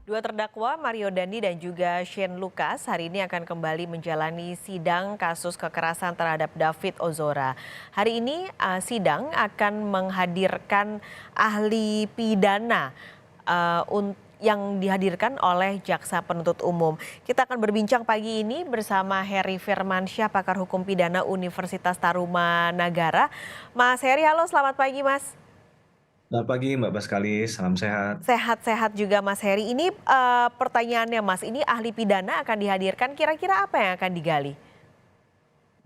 Dua terdakwa Mario Dandi dan juga Shane Lucas hari ini akan kembali menjalani sidang kasus kekerasan terhadap David Ozora. Hari ini sidang akan menghadirkan ahli pidana yang dihadirkan oleh Jaksa Penuntut Umum. Kita akan berbincang pagi ini bersama Heri Firmansyah, pakar hukum pidana Universitas Tarumanagara. Mas Heri, halo, selamat pagi Mas. Selamat pagi Mbak Baskalis, salam sehat. Sehat-sehat juga Mas Heri. Ini pertanyaannya Mas, ini ahli pidana akan dihadirkan, kira-kira apa yang akan digali?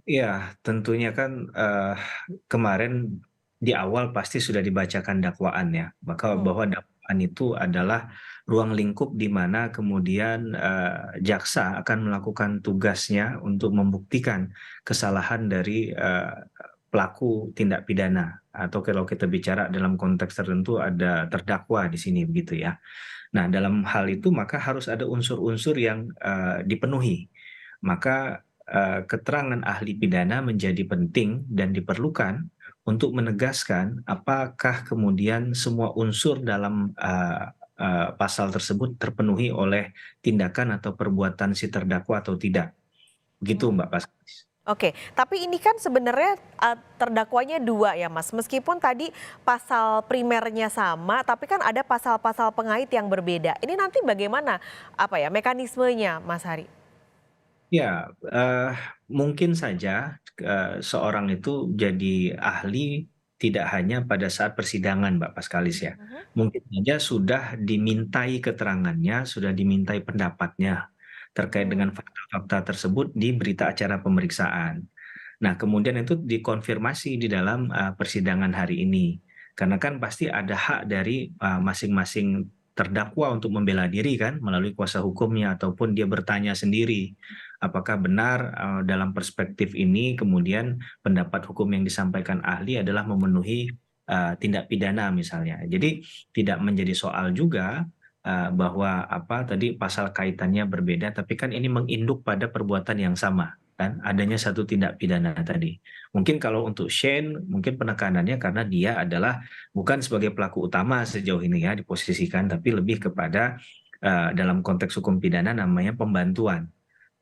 Iya, tentunya kan, kemarin di awal pasti sudah dibacakan dakwaan ya, maka Mhm. bahwa dakwaan itu adalah ruang lingkup di mana kemudian, jaksa akan melakukan tugasnya untuk membuktikan kesalahan dari, pelaku tindak pidana, atau kalau kita bicara dalam konteks tertentu ada terdakwa di sini, begitu ya. Nah, dalam hal itu maka harus ada unsur-unsur yang, dipenuhi. Maka, keterangan ahli pidana menjadi penting dan diperlukan untuk menegaskan apakah kemudian semua unsur dalam, pasal tersebut terpenuhi oleh tindakan atau perbuatan si terdakwa atau tidak. Begitu Mbak Pas. Oke, tapi ini kan sebenarnya terdakwanya 2 ya Mas, meskipun tadi pasal primernya sama, tapi kan ada pasal-pasal pengait yang berbeda. Ini nanti bagaimana, apa ya, mekanismenya Mas Hari? Ya, mungkin saja, seorang itu jadi ahli tidak hanya pada saat persidangan, Mbak Paskalis ya. Mhm. Mungkin saja sudah dimintai keterangannya, sudah dimintai pendapatnya terkait Mmm. dengan fakta-fakta tersebut di berita acara pemeriksaan. Nah, kemudian itu dikonfirmasi di dalam, persidangan hari ini. Karena kan pasti ada hak dari, masing-masing terdakwa untuk membela diri kan, melalui kuasa hukumnya ataupun dia bertanya sendiri, apakah benar, dalam perspektif ini kemudian pendapat hukum yang disampaikan ahli adalah memenuhi, tindak pidana misalnya. Jadi tidak menjadi soal juga, bahwa apa tadi, pasal kaitannya berbeda, tapi kan ini menginduk pada perbuatan yang sama. Kan, adanya satu tindak pidana tadi. Mungkin kalau untuk Shane, mungkin penekanannya karena dia adalah bukan sebagai pelaku utama sejauh ini ya diposisikan, tapi lebih kepada, dalam konteks hukum pidana namanya pembantuan.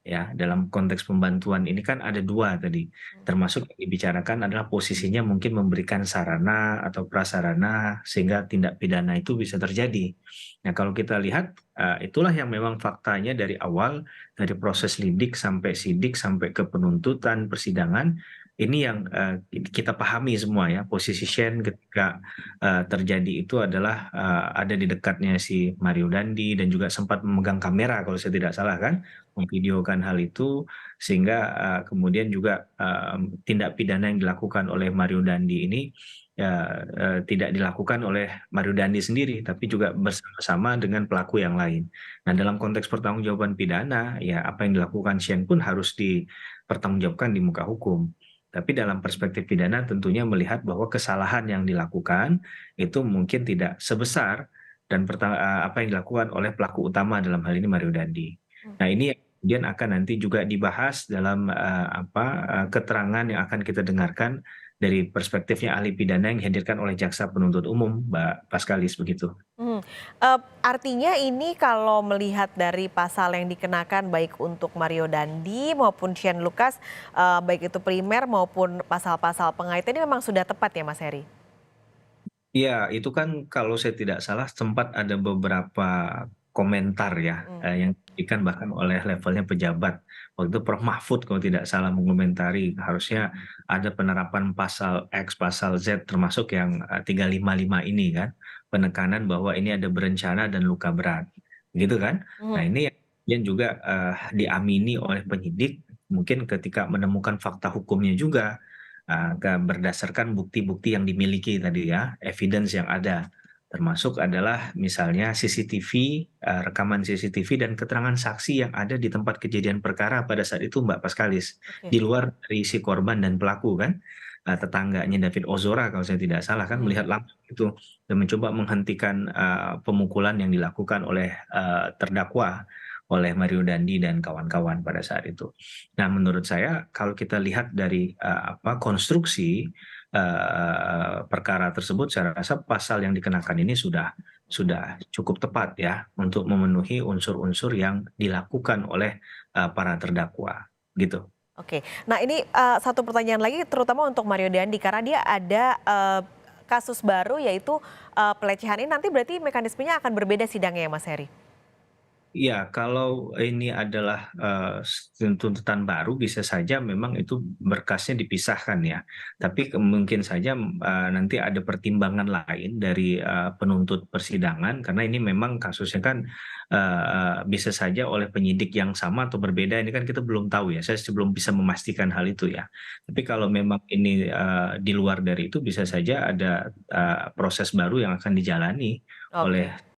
Ya, dalam konteks pembantuan ini kan ada 2 tadi, termasuk yang dibicarakan adalah posisinya mungkin memberikan sarana atau prasarana sehingga tindak pidana itu bisa terjadi. Nah, kalau kita lihat, itulah yang memang faktanya dari awal, dari proses lidik sampai sidik, sampai ke penuntutan, persidangan, ini yang, kita pahami semua ya, posisi Shane ketika, terjadi itu adalah, ada di dekatnya si Mario Dandi dan juga sempat memegang kamera kalau saya tidak salah kan? Memvideokan hal itu sehingga, kemudian juga, tindak pidana yang dilakukan oleh Mario Dandi ini, ya, tidak dilakukan oleh Mario Dandi sendiri, tapi juga bersama-sama dengan pelaku yang lain. Nah, dalam konteks pertanggungjawaban pidana, ya apa yang dilakukan Shane pun harus dipertanggungjawabkan di muka hukum. Tapi dalam perspektif pidana tentunya melihat bahwa kesalahan yang dilakukan itu mungkin tidak sebesar dan apa yang dilakukan oleh pelaku utama dalam hal ini Mario Dandi. Nah, ini yang kemudian akan nanti juga dibahas dalam, keterangan yang akan kita dengarkan dari perspektifnya ahli pidana yang dihadirkan oleh jaksa penuntut umum, Mbak Paskalis, begitu. Mhm, artinya ini kalau melihat dari pasal yang dikenakan baik untuk Mario Dandi maupun Shane Lucas, baik itu primer maupun pasal-pasal pengait ini memang sudah tepat ya Mas Heri? Iya, itu kan kalau saya tidak salah sempat ada beberapa komentar ya, Mhm. yang diberikan bahkan oleh levelnya pejabat. Waktu itu Prof. Mahfud kalau tidak salah mengomentari harusnya ada penerapan pasal X, pasal Z termasuk yang, 355 ini kan, penekanan bahwa ini ada berencana dan luka berat, gitu kan. Nah, Mhm. ini yang juga, diamini oleh penyidik mungkin ketika menemukan fakta hukumnya juga, berdasarkan bukti-bukti yang dimiliki tadi ya, evidence yang ada. Termasuk adalah misalnya CCTV, rekaman CCTV dan keterangan saksi yang ada di tempat kejadian perkara pada saat itu Mbak Paskalis. Oke. Di luar dari si korban dan pelaku kan, tetangganya David Ozora kalau saya tidak salah kan Mhm. melihat langsung itu dan mencoba menghentikan, pemukulan yang dilakukan oleh, terdakwa, oleh Mario Dandi dan kawan-kawan pada saat itu. Nah, menurut saya kalau kita lihat dari, konstruksi, perkara tersebut, saya rasa pasal yang dikenakan ini sudah cukup tepat ya, untuk memenuhi unsur-unsur yang dilakukan oleh, para terdakwa, gitu. Oke. Nah ini, satu pertanyaan lagi terutama untuk Mario Dandi karena dia ada, kasus baru yaitu, pelecehan ini nanti berarti mekanismenya akan berbeda sidangnya ya Mas Heri? Iya, kalau ini adalah, tuntutan baru bisa saja memang itu berkasnya dipisahkan ya. Tapi mungkin saja, nanti ada pertimbangan lain dari, penuntut persidangan karena ini memang kasusnya kan, bisa saja oleh penyidik yang sama atau berbeda ini kan kita belum tahu ya, saya belum bisa memastikan hal itu ya. Tapi kalau memang ini, di luar dari itu bisa saja ada, proses baru yang akan dijalani Oke. oleh